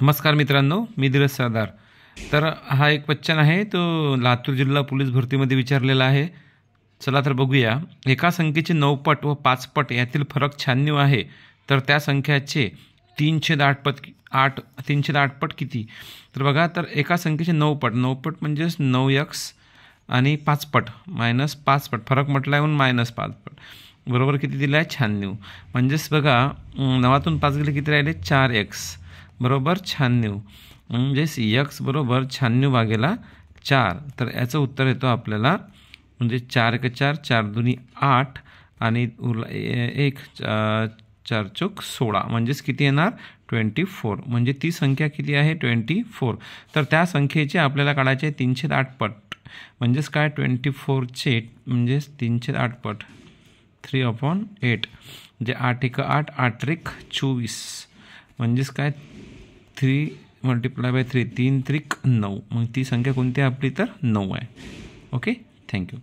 नमस्कार मित्रांनो, मी धीरज सरदार। तर हा एक क्वेश्चन आहे तो लातूर जिल्हा पोलीस भरतीमध्ये विचारलेला आहे। चला तर बघूया। एका संख्येचे 9 पट व 5 पट यातील फरक 96 आहे, तर त्या संख्याचे 3/8 पट किती? तर बघा, तर एका संख्येचे 9 पट म्हणजेच 9x आणि 5 पट मायनस 5 पट, फरक म्हटला म्हणून मायनस 5 पट, बरोबर किती दिला आहे? 96। म्हणजेच बघा, 9तून 5 गेले किती राहिले? 4x बरोबर 96, म्हणजेच x बरोबर 96 भागेला 4। तर याचं उत्तर येतो आपल्याला, म्हणजे 4 × 4 4 दूनी 8 आणि 1 4 चौक 16, म्हणजेच किती येणार? 24। म्हणजे ती संख्या किती आहे? 24। तर त्या संख्येचे आपल्याला काढायचे आहे 3/8 पट, म्हणजेच काय? 24चे म्हणजेच 3/8 पट 3/8, म्हणजे 8 × 8 8 × 24, म्हणजेच काय? 3 × 3 3 × 9, मग ती संख्या कोणती आपली? तर 9 आहे। Okay, thank you.